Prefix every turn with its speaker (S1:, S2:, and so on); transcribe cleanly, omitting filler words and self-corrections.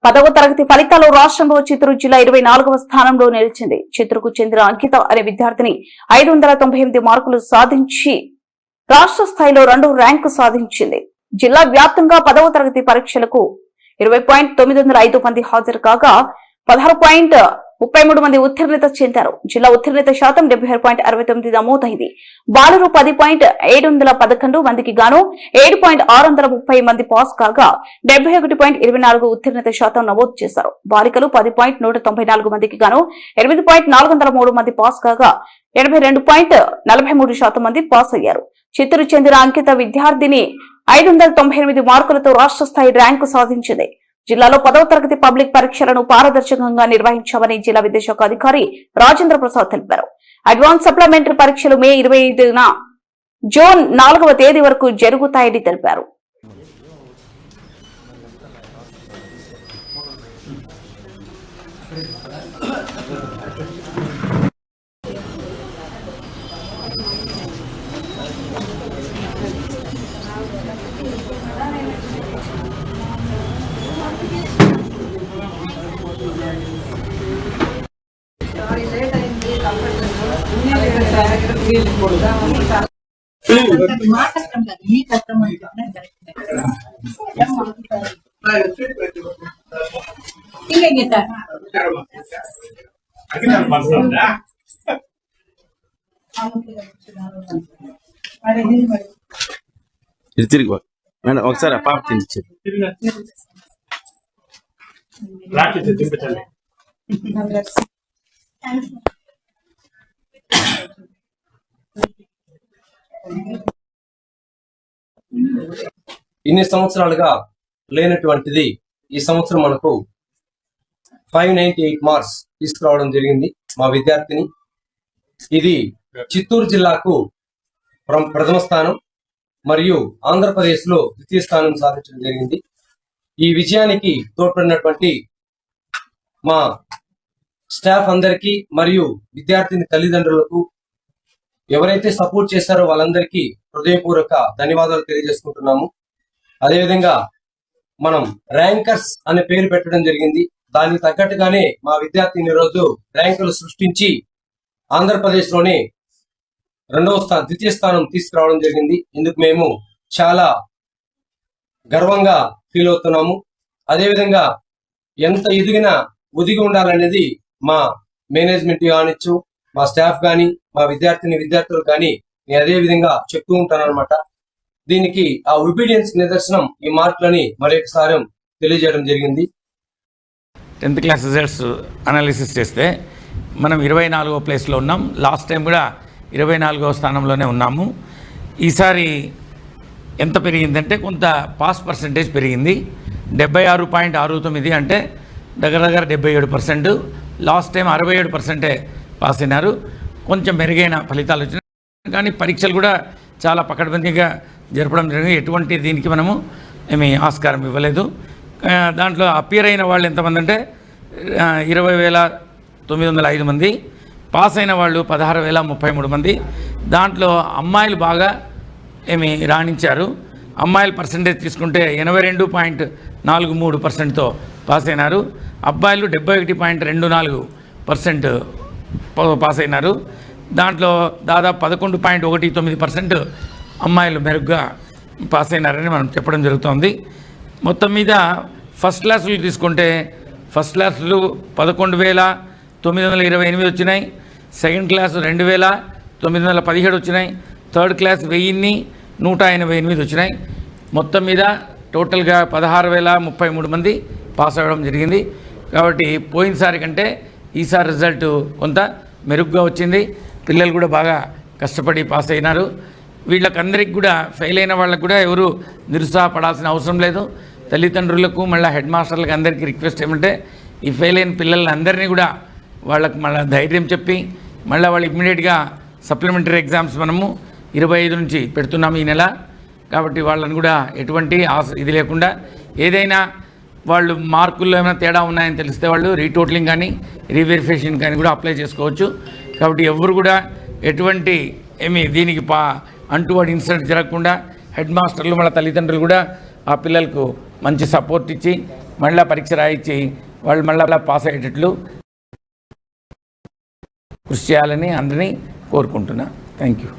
S1: 10వ తరగతి ఫలితాల్లో రాష్ట్రంలో చిత్తూరు జిల్లా 24వ స్థానంలో నిలిచింది. చిత్తూరుకు చెందిన అంకిత అనే విద్యార్థిని 598 మార్కులు సాధించి రాష్ట్ర స్థాయిలో 2వ ర్యాంకు సాధించింది. జిల్లా వ్యాప్తంగా 10వ తరగతి పరీక్షలకు 20.905 మంది హాజరు కాగా 16.33 మంది ఉత్తీర్ణత చెందారు. జిల్లా ఉత్తీర్ణత శాతం 76.69 నమోదైంది. బాలురు 10.711 మందికి గాను 7.630 మంది పాస్ కాగా 71.24 ఉత్తీర్ణత శాతం నమోదు చేశారు. బాలికలు 10.194 మందికి గాను 8.403 మంది పాస్ కాగా 82.43% మంది పాస్ అయ్యారు. చిత్తూరు చెందిన అంకిత విద్యార్థిని 598 మార్కులతో రాష్ట్ర స్థాయి ర్యాంకు సాధించింది. జిల్లాలో 10వ తరగతి పబ్లిక్ పరీక్షలను పారదర్శకంగా నిర్వహించామని జిల్లా విద్యాశాఖ అధికారి రాజేంద్ర ప్రసాద్ తెలిపారు. అడ్వాన్స్ సప్లిమెంటరీ పరీక్షలు మే 25న జూన్ 4వ తేదీ వరకు జరుగుతాయని తెలిపారు.
S2: తిరిగి మేడం ఒకసారి ఆ పాప తినిచ్చి
S3: ఇన్ని సంవత్సరాలుగా లేనటువంటిది ఈ సంవత్సరం మనకు 598 మార్క్స్ తీసుకురావడం జరిగింది మా విద్యార్థిని. ఇది చిత్తూరు జిల్లాకు ప్రథమ స్థానం మరియు ఆంధ్రప్రదేశ్ లో ద్వితీయ స్థానం సాధించడం జరిగింది. ఈ విజయానికి తోడ్పడినటువంటి మా స్టాఫ్ అందరికీ మరియు విద్యార్థిని తల్లిదండ్రులకు ఎవరైతే సపోర్ట్ చేశారో వాళ్ళందరికీ హృదయపూర్వక ధన్యవాదాలు తెలియజేసుకుంటున్నాము. అదేవిధంగా మనం ర్యాంకర్స్ అనే పేరు పెట్టడం జరిగింది. దానికి తగ్గట్టుగానే మా విద్యార్థిని రోజు ర్యాంకులు సృష్టించి ఆంధ్రప్రదేశ్ లోనే ద్వితీయ స్థానం తీసుకురావడం జరిగింది. ఇందుకు మేము చాలా గర్వంగా ఫీల్ అవుతున్నాము. అదేవిధంగా ఎంత ఒదిగి ఉండాలనేది మా మేనేజ్మెంట్ కానిచ్చు, మా స్టాఫ్ కానీ, మా విద్యార్థులు కానీ నేను అదే విధంగా చెప్తూ ఉంటాను అనమాట. దీనికి ఆ ఒబీడియన్స్ నిదర్శనం ఈ మార్కులని మరొకసారి తెలియజేయడం జరిగింది.
S4: 10th క్లాస్ రిజల్ట్స్ అనాలిసిస్ చేస్తే మనం 24వ ప్లేస్లో ఉన్నాం. లాస్ట్ టైం కూడా 24వ స్థానంలోనే ఉన్నాము. ఈసారి ఎంత పెరిగిందంటే కొంత పాస్ పర్సంటేజ్ పెరిగింది. 76.69 అంటే దగ్గర 77%. లాస్ట్ టైం 67% పాస్ అయినారు. కొంచెం మెరుగైన ఫలితాలు వచ్చినాయి. కానీ పరీక్షలు కూడా చాలా పకడ్బందీగా జరపడం జరిగింది. ఎటువంటి దీనికి మనము ఏమీ ఆస్కారం ఇవ్వలేదు. దాంట్లో అపియర్ అయిన వాళ్ళు ఎంతమంది అంటే 20,905 మంది, పాస్ అయిన వాళ్ళు 16,033 మంది. దాంట్లో అమ్మాయిలు బాగా రాణించారు. అమ్మాయిల పర్సంటేజ్ తీసుకుంటే 82.43%తో పాస్ అయినారు. అబ్బాయిలు 71.24% పాస్ అయినారు. దాంట్లో దాదాపు 11.19% అమ్మాయిలు మెరుగ్గా పాస్ అయినారని మనం చెప్పడం జరుగుతోంది. మొత్తం మీద ఫస్ట్ క్లాసులు తీసుకుంటే ఫస్ట్ క్లాసులు 11,928 వచ్చినాయి. సెకండ్ క్లాసు 2,917 వచ్చినాయి. థర్డ్ క్లాస్ 1,188 వచ్చినాయి. మొత్తం మీద టోటల్గా 16,033 మంది పాస్ అవ్వడం జరిగింది. కాబట్టి పోయినసారి కంటే ఈసారి రిజల్ట్ కొంత మెరుగ్గా వచ్చింది. పిల్లలు కూడా బాగా కష్టపడి పాస్ అయినారు. వీళ్ళకందరికీ కూడా ఫెయిల్ అయిన వాళ్ళకు కూడా ఎవరు నిరుత్సాహపడాల్సిన అవసరం లేదు. తల్లిదండ్రులకు మళ్ళీ హెడ్ మాస్టర్లకు అందరికీ రిక్వెస్ట్ ఏమంటే ఈ ఫెయిల్ అయిన పిల్లలందరినీ కూడా వాళ్ళకు మళ్ళీ ధైర్యం చెప్పి మళ్ళీ వాళ్ళు ఇమ్మీడియట్గా సప్లిమెంటరీ ఎగ్జామ్స్ మనము 25 నుంచి పెడుతున్నాము ఈ నెల. కాబట్టి వాళ్ళని కూడా ఎటువంటి ఇది లేకుండా ఏదైనా వాళ్ళు మార్కుల్లో ఏమైనా తేడా ఉన్నాయని తెలిస్తే వాళ్ళు రీటోటలింగ్ కానీ రీవెరిఫికేషన్ కానీ కూడా అప్లై చేసుకోవచ్చు. కాబట్టి ఎవరు కూడా ఎటువంటి దీనికి అంటువాడి ఇన్సిడెంట్ జరగకుండా హెడ్ మాస్టర్లు వాళ్ళ తల్లిదండ్రులు కూడా ఆ పిల్లలకు మంచి సపోర్ట్ ఇచ్చి మళ్ళీ పరీక్ష రాయించి వాళ్ళు మళ్ళీ పాస్ అయ్యేటట్లు కృషి చేయాలని అందరినీ కోరుకుంటున్నా. Thank you.